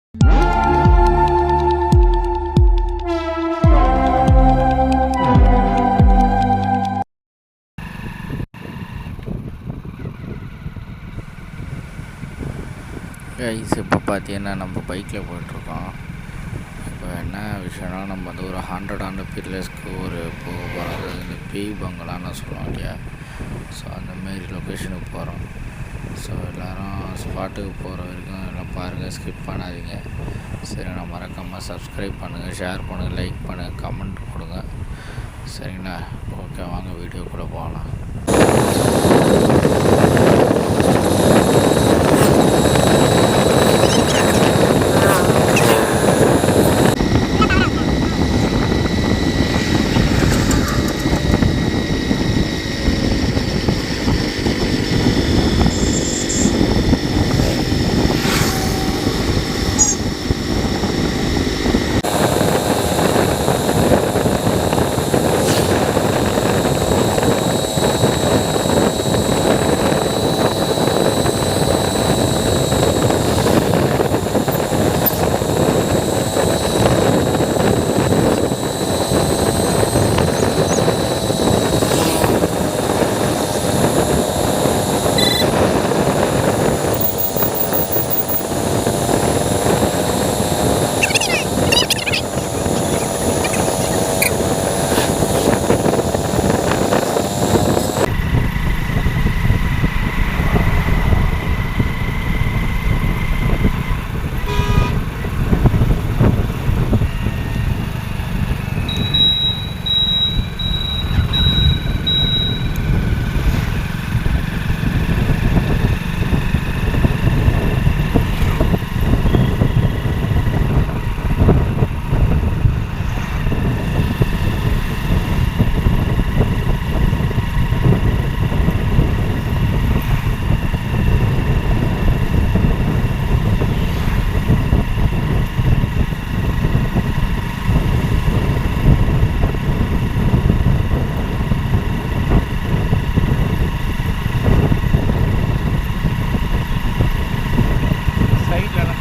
Guys இப்போ பார்த்தீங்கன்னா நம்ம பைக்கில் போயிட்டுருக்கோம். இப்போ என்ன விஷயம்னா நம்ம வந்து ஒரு 100 பீர்லெஸ்க்கு ஒரு போக போகிறது இந்த பேய் பங்களான்னு சொல்லுவோம் இல்லையா. ஸோ அந்தமாரி லொக்கேஷனுக்கு போகிறோம். ஸோ எல்லோரும் ஸ்பாட்டுக்கு போகிற வரைக்கும் எல்லாம் பாருங்கள், ஸ்கிப் பண்ணாதீங்க. சரிண்ணா, மறக்காமல் சப்ஸ்கிரைப் பண்ணுங்கள், ஷேர் பண்ணுங்கள், லைக் பண்ணுங்கள், கமெண்ட் கொடுங்க. சரிங்கண்ணா, ஓகே, வாங்க வீடியோக்குள்ளே போகலாம்.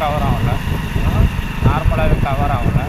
கவர் ஆகல, நார்மலாகவே கவர் ஆகல.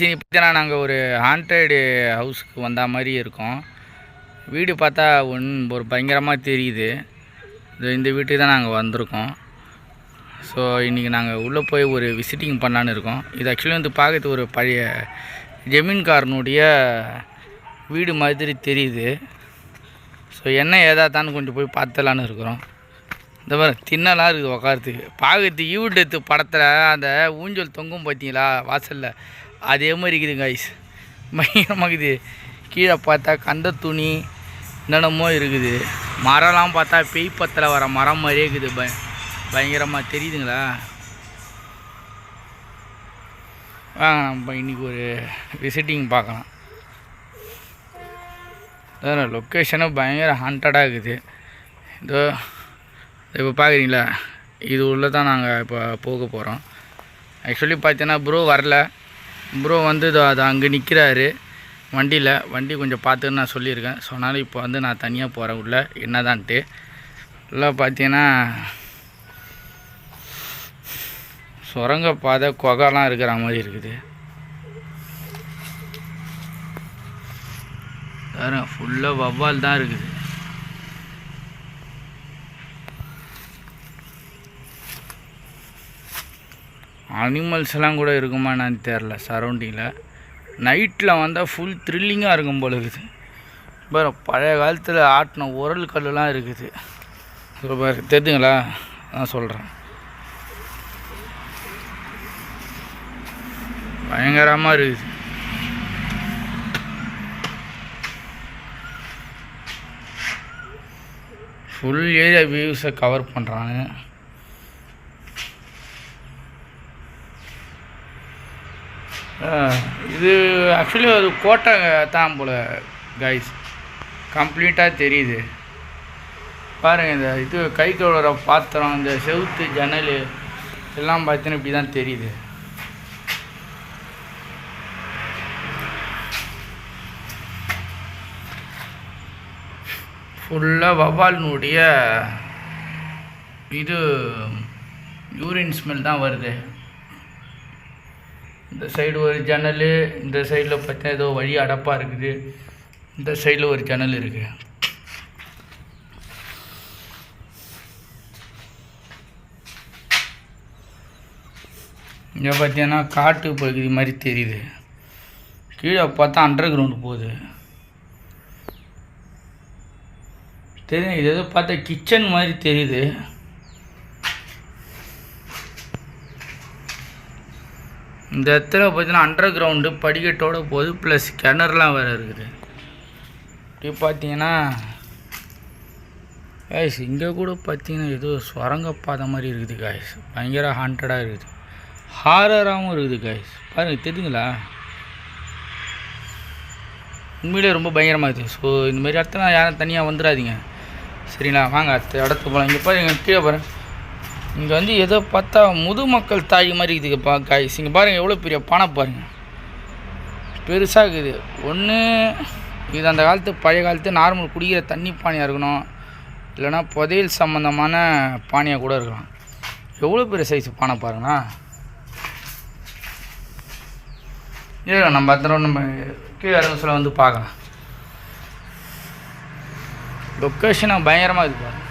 சரி, பார்த்தீங்கன்னா நாங்கள் ஒரு ஹாண்டட் ஹவுஸுக்கு வந்த மாதிரி இருக்கோம். வீடு பார்த்தா ஒரு பயங்கரமாக தெரியுது. இந்த வீட்டுக்கு தான் நாங்கள் வந்திருக்கோம். ஸோ இன்றைக்கி நாங்கள் உள்ளே போய் ஒரு விசிட்டிங் பண்ணலான்னு இருக்கோம். இது ஆக்சுவலி வந்து பார்க்கறது ஒரு பழைய ஜமீன்காரனுடைய வீடு மாதிரி தெரியுது. ஸோ என்ன ஏதாத்தான்னு கொஞ்சம் போய் பார்த்துலான்னு இருக்கிறோம். இந்த மாதிரி தின்னலாம் இருக்குது உக்காரத்துக்கு. பார்க்கறதுக்கு ஈவுடத்து படத்தில் அந்த ஊஞ்சல் தொங்கும் பார்த்தீங்களா வாசலில், அதே மாதிரி இருக்குது கைஸ். பயங்கரமாக இருக்குது. கீழே பார்த்தா கந்த துணி என்னென்னமோ இருக்குது. மரம்லாம் பார்த்தா பேய் பத்தில் வர மரம் மாதிரியே இருக்குது. பயங்கரமாக தெரியுதுங்களா? நம்ம இன்றைக்கி ஒரு விசிட்டிங் பார்க்கலாம். லொக்கேஷனும் பயங்கர ஹாண்டடாக இருக்குது. இதோ இப்போ பார்க்குறீங்களா, இது உள்ளே தான் நாங்கள் இப்போ போக போகிறோம். ஆக்சுவலி பார்த்தீங்கன்னா ப்ரோ வரல. ப்ரோ வந்து அது அங்கே நிற்கிறாரு வண்டி கொஞ்சம் பார்த்துன்னு நான் சொல்லியிருக்கேன். ஸோ அதனால் இப்போ வந்து நான் தனியாக போகிறேன் உள்ளே என்னதான்ட்டு. எல்லாம் பார்த்தீங்கன்னா சுரங்கப்பாதை குகைலாம் இருக்கிற மாதிரி இருக்குது. வேறு ஃபுல்லாக வவ்வால் தான் இருக்குது. அனிமல்ஸ் எல்லாம் கூட இருக்குமா என்னன்னு தெரில. சரௌண்டிங்கில் நைட்டில் வந்தால் ஃபுல் த்ரில்லிங்காக இருக்கும் போல இருக்குது. பாரு பழைய காலத்தில் ஆட்டின உரல் கல்லுலாம் இருக்குது. பாரு தெரியுதுங்களா? நான் சொல்கிறேன், பயங்கரமாக இருக்குது. ஃபுல் ஏரியா வியூஸை கவர் பண்ணுறாங்க. இது ஆக்சுவலி ஒரு கோட்டை தான் போல் கைஸ், கம்ப்ளீட்டாக தெரியுது பாருங்கள். இந்த இது கை கழுவுற பாத்திரம், இந்த செவுத்து ஜன்னல் எல்லாம் பார்த்தீங்கன்னா இப்படி தான் தெரியுது. ஃபுல்லாக வவ்வாலினுடைய இது யூரின் ஸ்மெல் தான் வருது. இந்த சைடு ஒரு ஜன்னல், இந்த சைடில் பார்த்தா ஏதோ வழி அடப்பாக இருக்குது, இந்த சைடில் ஒரு ஜன்னல் இருக்குது. இங்கே பார்த்தீங்கன்னா காட்டு பகுதி மாதிரி தெரியுது. கீழே பார்த்தா அண்டர் கிரவுண்டு போகுது தெரியும். இது எதோ பார்த்தா கிச்சன் மாதிரி தெரியுது. இந்த இடத்துல பார்த்தீங்கன்னா அண்டர் கிரவுண்டு படிக்கட்டோடு போகுது, ப்ளஸ் கிணறுலாம் வேறு இருக்குது. இப்படி பார்த்தீங்கன்னா காய்ஸ் இங்கே கூட பார்த்தீங்கன்னா ஏதோ சுரங்கப்பாதை மாதிரி இருக்குது காய்ஸ். பயங்கர ஹாண்டடாக இருக்குது, ஹாரராகவும் இருக்குது காய்ஸ். பாருங்கள் தெரியுங்களா? உண்மையிலே ரொம்ப பயங்கரமாக இருக்குது. ஸோ இந்தமாரி இடத்துல யாரும் தனியாக வந்துடாதீங்க சரிங்களா? வாங்க அடுத்த இடத்துக்கு போகலாம். இங்கே பாருங்கள், கீழே பாருங்கள். இங்கே வந்து எதோ பார்த்தா முதுமக்கள் தாய் மாதிரி இருக்குதுப்பா காய்ஸ். இங்கே பாருங்கள் எவ்வளோ பெரிய பானை பாருங்கள், பெருசாக இருக்குது. ஒன்று இது அந்த காலத்து பழைய காலத்து நார்மல் குடிக்கிற தண்ணி பானையாக இருக்கணும், இல்லைனா புதையல் சம்மந்தமான பானையாக கூட இருக்கலாம். எவ்வளோ பெரிய சைஸ் பானை பாருங்கண்ணா. இல்லை நம்ம அத்தனை நம்ம கீழே இறங்க சொல்ல வந்து பார்க்கலாம். லொக்கேஷனாக பயங்கரமாக இருக்குது பாருங்கள்.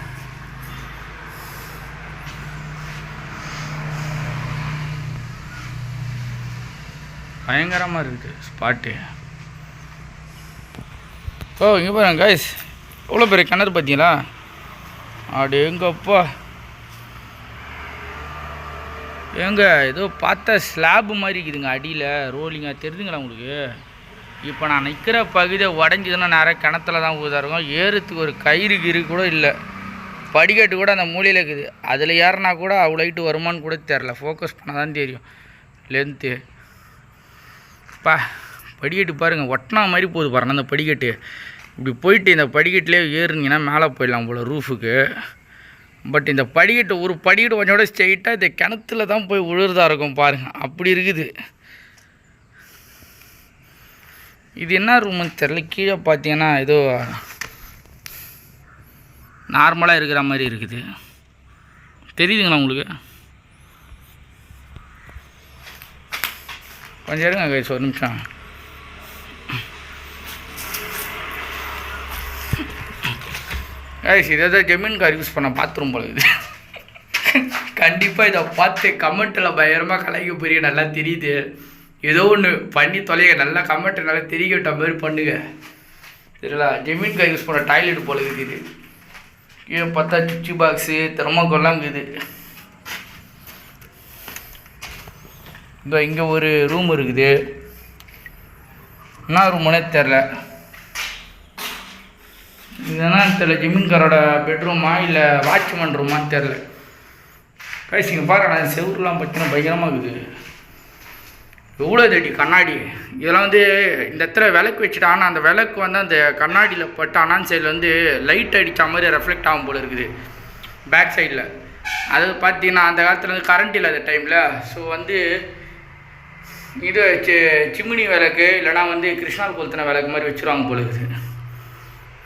பயங்கரமாக இருக்குது ஸ்பாட்டு. ஓ இங்கே பாருங்க கைஸ், எவ்வளோ பெரிய கிணறு பார்த்தீங்களா? அப்படி எங்கப்பா ஏங்க ஏதோ பார்த்தா ஸ்லாப்பு மாதிரி இருக்குதுங்க அடியில் ரோலிங்காக தெரியுதுங்களா உங்களுக்கு? இப்போ நான் நிற்கிற பகுதியை உடஞ்சிதுன்னா நிறைய கிணத்துல தான் ஊதா இருக்கும். ஏறுறதுக்கு ஒரு கயிறு கீறு கூட இல்லை, படிக்கட்டு கூட அந்த மூலையில் இருக்குது. அதில் ஏறினா கூட அவ்வளோ ஹைட்டு வருமானு கூட தெரில, ஃபோக்கஸ் பண்ணால் தான் தெரியும் லென்த்து. பா படிக்கட்டு பாருங்கள், ஒட்டினா மாதிரி போகுது பாருங்கள் அந்த படிக்கட்டு. இப்படி போயிட்டு இந்த படிக்கட்டிலே ஏறுனீங்கன்னா மேலே போயிடலாம் போல் ரூஃபுக்கு. பட் இந்த படிக்கட்டு ஒரு படிக்கட்டு கொஞ்சோட ஸ்ட்ரெயிட்டாக இந்த கிணத்துல தான் போய் விழுறதா இருக்கும் பாருங்கள், அப்படி இருக்குது. இது என்ன ரூமுன்னு தெரில. கீழே பார்த்தீங்கன்னா ஏதோ நார்மலாக இருக்கிற மாதிரி இருக்குது, தெரியுதுங்களா உங்களுக்கு? கொஞ்சம் இருங்க கைஸ், ஒரு நிமிஷம். கைஸ் இதை தான் ஜமீன் கார் யூஸ் பண்ண பாத்ரூம் போல இது. கண்டிப்பாக இதை பார்த்து கமெண்ட்டில் பயங்கரமாக கலைக்க போறீங்க, நல்லா தெரியுது. ஏதோ ஒன்று பண்ணி தொலைங்க, நல்லா கமெண்ட்டு நல்லா தெரியட்ட மாதிரி பண்ணுங்க சரிங்களா? ஜமீன் கார் யூஸ் பண்ண டாய்லெட் போல இருக்குது. ஏன் பார்த்தா சுவிட்சு பாக்ஸு தெர்மாக்கோல்லாம் இருக்குது. இங்கே ஒரு ரூம் இருக்குது, என்ன ரூமுன்னே தெரில. இதெல்லாம் தெரில, ஜமீன்காரோட பெட்ரூமா இல்லை வாட்ச்மேன் ரூமான்னு தெரில. கைசிங்க பார்க்கலாம், செவுருலாம் பார்த்தீங்கன்னா பயங்கரமாக இருக்குது. எவ்வளோ தடி கண்ணாடி இதெல்லாம் வந்து இந்த இடத்துல விளக்கு வச்சுட்டாங்கன்னா அந்த விளக்கு வந்து அந்த கண்ணாடியில் பட்டு அண்ணான் சைடில் வந்து லைட் அடித்த மாதிரி ரெஃப்ளெக்ட் ஆகும் போல் இருக்குது பேக் சைடில். அது பார்த்தீங்கன்னா அந்த காலத்தில் வந்து கரண்ட் இல்லாத டைமில் ஸோ வந்து இது சிம்மினி விளக்கு இல்லைனா வந்து கிருஷ்ணால் கொளுத்தின விளக்கு மாதிரி வச்சுருவாங்க போல இருக்குது.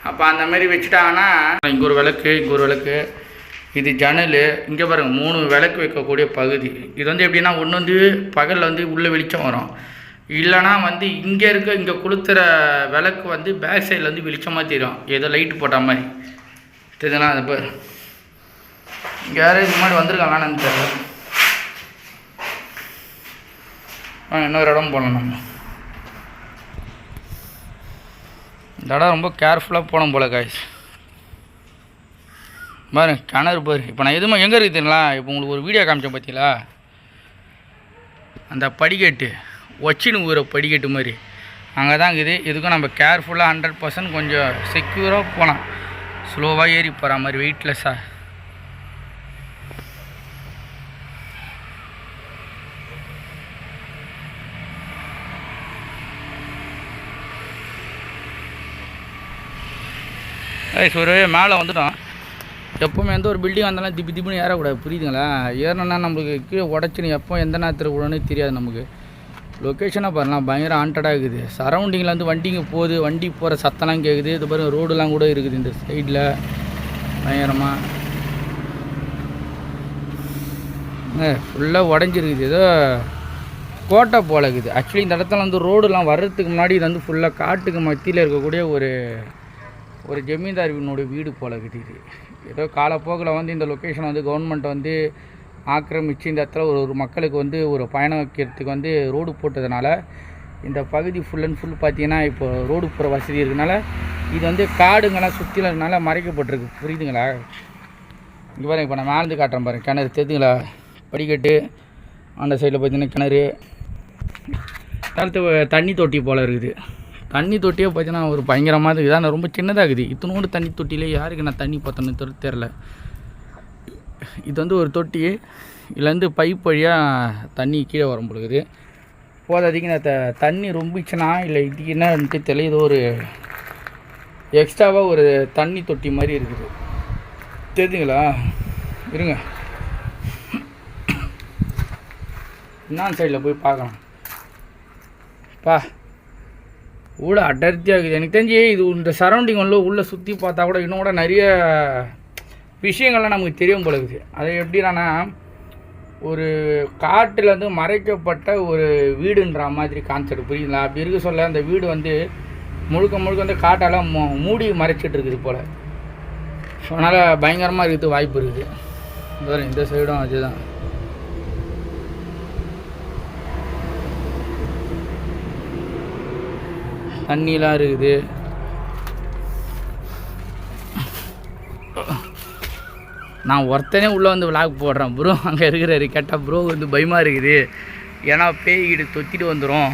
அப்போ அந்த மாதிரி வச்சுட்டாங்கன்னா இங்கே ஒரு விளக்கு, இங்கே ஒரு விளக்கு, இது ஜன்னல். இங்கே பாருங்கள் 3 விளக்கு வைக்கக்கூடிய பகுதி. இது வந்து எப்படின்னா ஒன்று வந்து பகலில் வந்து உள்ளே வெளிச்சம் வரும், இல்லைனா வந்து இங்கே இங்கே கொளுத்துற விளக்கு வந்து பேக் சைடில் வந்து வெளிச்சமாக தெரியும், ஏதோ லைட்டு போட்ட மாதிரி தெரியுதுண்ணா. அது பேர் இங்கே யாரும் இது மாதிரி வந்திருக்காங்களான்னு தெரியல. இன்னொரு இடம் போகலாம். நம்ம இந்த இடம் ரொம்ப கேர்ஃபுல்லாக போகணும் போல் காய்ஸ். பாரு கிணறு பாரு. இப்போ நான் எதுவுமே எங்கே இருக்குது தெரியுங்களா, இப்போ உங்களுக்கு ஒரு வீடியோ காமிச்சேன் பார்த்தீங்களா, அந்த படிக்கட்டு வச்சின்னு ஊற படிக்கட்டு மாதிரி அங்கே தான் இருக்குது. இதுக்கும் நம்ம கேர்ஃபுல்லாக 100% கொஞ்சம் செக்யூராக போகலாம், ஸ்லோவாக ஏறி போகிற மாதிரி, வெயிட்லெஸ்ஸாக. ஒரு மேலே வந்துட்டோம். எப்போவுமே எந்த ஒரு பில்டிங் வந்தாலும் திப்புன்னு ஏறக்கூடாது, புரியுதுங்களா? ஏறணுன்னா நம்மளுக்கு கீழே உடச்சின்னு எப்போ எந்த நேரத்தில் விடணும்னு தெரியாது நமக்கு. லொக்கேஷனாக பாருலாம் பயங்கர ஹாண்டடாக இருக்குது. சரௌண்டிங்கில் வந்து வண்டிங்க போகுது, வண்டி போகிற சத்தம்லாம் கேட்குது. இது பாருங்க ரோடுலாம் கூட இருக்குது இந்த சைடில் பயங்கரமாக. ஃபுல்லாக உடஞ்சிருக்குது, ஏதோ கோட்டை போல இருக்குது. ஆக்சுவலி இந்த இடத்துல வந்து ரோடுலாம் வர்றதுக்கு முன்னாடி இது வந்து ஃபுல்லாக காட்டுக்கு மத்தியில் இருக்கக்கூடிய ஒரு ஜமீன்தாரினுடைய வீடு போல இருக்குது. ஏதோ காலப்போக்கில் வந்து இந்த லொக்கேஷன் வந்து கவர்மெண்ட் வந்து ஆக்கிரமித்து இந்த இடத்துல ஒரு மக்களுக்கு வந்து ஒரு பயணம் வைக்கிறதுக்கு வந்து ரோடு போட்டதுனால இந்த பகுதி ஃபுல் அண்ட் ஃபுல் பார்த்திங்கன்னா இப்போ ரோடு போகிற வசதி இருக்கனால இது வந்து காடுங்கள்லாம் சுற்றிலனால மறைக்கப்பட்டிருக்கு, புரியுதுங்களா? இங்கே பாருங்கள், இப்போ நான் மேலேருந்து காட்டுறேன் பாருங்கள், கிணறு தெரியுதுங்களா? படிக்கட்டு அந்த சைடில் பார்த்தீங்கன்னா கிணறு, தண்ணி தொட்டி போல் இருக்குது. தண்ணி தொட்டியே பார்த்தீங்கன்னா ஒரு பயங்கரமாக இருக்குது, ஆனால் ரொம்ப சின்னதாக இருக்குது. இத்தனோடு தண்ணி தொட்டியிலே யாருக்கு நான் தண்ணி பார்த்தோன்னு தெரில. இது வந்து ஒரு தொட்டி, இதுலேருந்து பைப் வழியாக தண்ணி கீழே வரும் பொழுது போதாதிக்கு நான் தண்ணி ரொம்பிச்சுன்னா இல்லை இதுக்கு என்னன்ட்டு தெரியல, இது ஒரு எக்ஸ்ட்ராவாக ஒரு தண்ணி தொட்டி மாதிரி இருக்குது, தெரியுதுங்களா? இருங்க இன்னொரு சைடில் போய் பார்க்கலாம். கூட அடர்த்தியாக இருக்குது. எனக்கு தெரிஞ்சு இது இந்த சரௌண்டிங் உள்ளே சுற்றி பார்த்தா கூட இன்னும் கூட நிறைய விஷயங்கள்லாம் நமக்கு தெரியும் போல இருக்குது. அது எப்படின்னா ஒரு காட்டில் வந்து மறைக்கப்பட்ட ஒரு வீடுன்ற மாதிரி கான்செப்ட், புரியுதுங்களா? அப்படி இருக்க சொல்ல அந்த வீடு வந்து முழுக்க வந்து காட்டால் மூடி மறைச்சிட்டு இருக்குது போல். ஸோ அதனால் பயங்கரமாக இருக்கிறது வாய்ப்பு இருக்குது. இந்த சைடும் அதுதான். தண்ணிலாம் இருக்குது. நான் ஒருத்தனே உள்ளே வந்து விளாக் போடுறேன் ப்ரோ, அங்கே இருக்கிறாரு. கேட்டால் ப்ரோ வந்து பயமாக இருக்குது, ஏன்னா பேய்கிட்டு தொத்திட்டு வந்துடும்,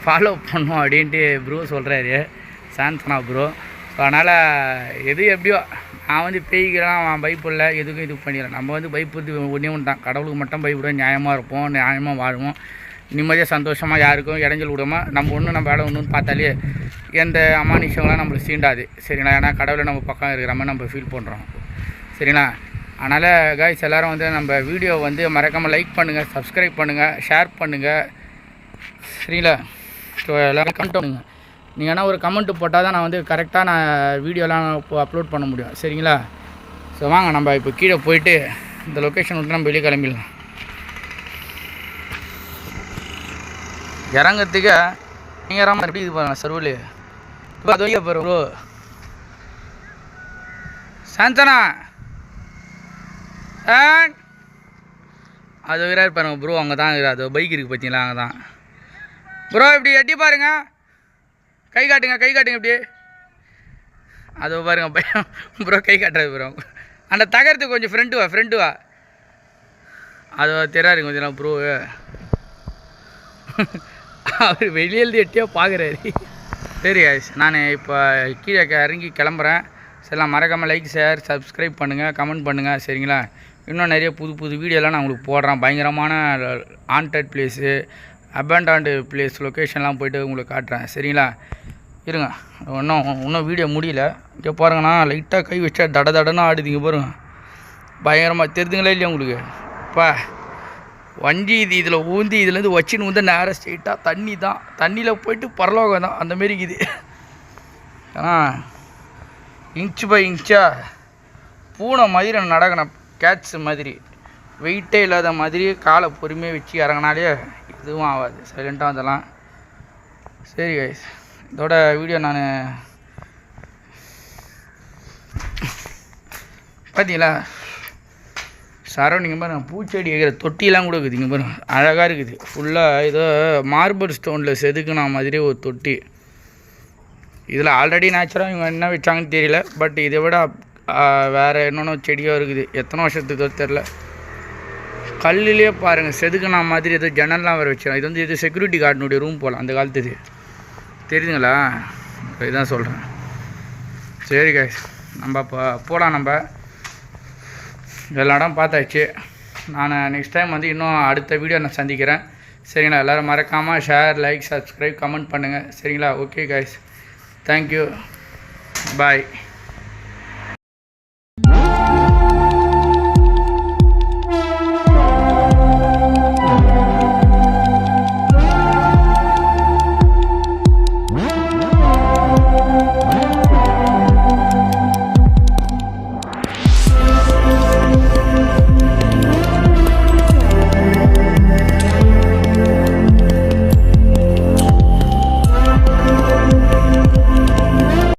ஃபாலோ பண்ணோம் அப்படின்ட்டு ப்ரோ சொல்கிறாரு, சாந்தனா ப்ரோ. ஸோ அதனால் எது எப்படியோ நான் வந்து பேய்க்கெல்லாம் பயப்படல, எதுக்கும் இது பண்ணிடுறேன். நம்ம வந்து பயப்படுறது ஒன்றே ஒன்று தான், கடவுளுக்கு மட்டும் பயப்பட, நியாயமாக இருப்போம், நியாயமாக வாழ்வோம், நிம்மதியாக சந்தோஷமாக, யாருக்கும் இடைஞ்சல் விடாமல் நம்ம வேலை ஒன்றுன்னு பார்த்தாலே எந்த அமானுஷங்களாம் நம்மளுக்கு சீண்டாது, சரிங்களா? ஏன்னா கடவுளை நம்ம பக்கம் இருக்கிற மாதிரி நம்ம ஃபீல் பண்ணுறோம், சரிங்களா? அதனால் காய்ஸ் எல்லோரும் வந்து நம்ம வீடியோ வந்து மறக்காமல் லைக் பண்ணுங்கள், சப்ஸ்கிரைப் பண்ணுங்கள், ஷேர் பண்ணுங்கள், சரிங்களா? ஸோ எல்லோரும் கமெண்ட் பண்ணுங்கள். நீங்கள் ஆனால் ஒரு கமெண்ட்டு போட்டால் தான் நான் வந்து கரெக்டாக நான் வீடியோலாம் இப்போ அப்லோட் பண்ண முடியும், சரிங்களா? ஸோ வாங்க நம்ம இப்போ கீழே போயிட்டு இந்த லொக்கேஷன் விட்டு நம்ம வெளியே கிளம்பிடலாம். இறங்கிறதுக்கு பயங்கரமாக எப்படி இது பாருங்க சர்வலு. இப்போ அது வழியாக போகிற ப்ரோ சாந்தனா அது இருக்கிறாரு பாருங்க ப்ரோ, அங்கே தான் இருக்குது, அது பைக் இருக்குது பார்த்தீங்களா, அங்கே தான் ப்ரோ. இப்படி எட்டி பாருங்க, கை காட்டுங்க இப்படி, அது பாருங்க ப்ரோ, கை காட்டுறது ப்ரோ. அந்த தகரத்துக்கு கொஞ்சம் ஃப்ரெண்டு வா அது தெரியாரு கொஞ்சம் ப்ரோ. அவர் வெளியிலேருந்து எட்டியோ பார்க்குறாரு. சரி நான் இப்போ கீழே இறங்கி கிளம்புறேன். சரிலாம், மறக்காமல் லைக், ஷேர், சப்ஸ்கிரைப் பண்ணுங்கள், கமெண்ட் பண்ணுங்கள், சரிங்களா? இன்னும் நிறைய புது வீடியோலாம் நான் உங்களுக்கு போடுறேன். பயங்கரமான ஹாண்டட் பிளேஸு, அபேண்டான்டு பிளேஸ் லொக்கேஷன்லாம் போய்ட்டு உங்களுக்கு காட்டுறேன், சரிங்களா? இருங்க, இன்னும் வீடியோ முடியல. இங்கே பாருங்கண்ணா, லைட்டாக கை வச்சா தடன்னு ஆடுதிங்க பாருங்க, பயங்கரமாக தெரிதுங்களா இல்லையா உங்களுக்கு? வண்டி இதில் ஊந்தி இதுலேருந்து வச்சின்னு வந்து நேராக ஸ்ட்ரெயிட்டாக தண்ணி தான், தண்ணியில் போய்ட்டு பரலோகம் தான், அந்தமாரி இருக்குது. இன்ச்சு பை இன்ச்சாக பூனை மாதிரி நடக்கணும். கேட்ஸ் மாதிரி வெயிட்டே இல்லாத மாதிரி காலை பொறுமையாக வச்சு இறங்கினாலே எதுவும் ஆகாது, சைலண்ட்டாக வந்துடலாம். சரி கைஸ், இதோட வீடியோ நான் பார்த்தீங்களா சரௌண்டிங் பாருங்க, பூச்செடி வைக்கிற தொட்டிலாம் கூட இருக்குது. இங்கே பாருங்க அழகாக இருக்குது. ஃபுல்லாக ஏதோ மார்பிள் ஸ்டோனில் செதுக்குன மாதிரி ஒரு தொட்டி. இதில் ஆல்ரெடி நேச்சுரலாக இவங்க என்ன வச்சாங்கன்னு தெரியல. பட் இதை விட வேறு என்னென்ன செடியாக இருக்குது, எத்தனை வருஷத்துக்கு தெரில. கல்லுலேயே பாருங்கள் செதுக்குன மாதிரி ஏதோ ஜன்னல்லாம் வேறு வச்சிடலாம். இது வந்து இது செக்யூரிட்டி கார்டினுடைய ரூம் போகலாம் அந்த காலத்துக்கு, தெரியுதுங்களா? இதுதான் சொல்கிறேன். சரி கைஸ், நம்ம இப்போ போகலாம். நம்ம எல்லா இடம் பார்த்தாச்சு. நான் நெக்ஸ்ட் டைம் வந்து இன்னும் அடுத்த வீடியோ நான் சந்திக்கிறேன். சரிங்களா? எல்லோரும் மறக்காமல் ஷேர், லைக், சப்ஸ்கிரைப், கமெண்ட் பண்ணுங்கள். சரிங்களா? ஓகே கைஸ், தேங்க்யூ, பாய்.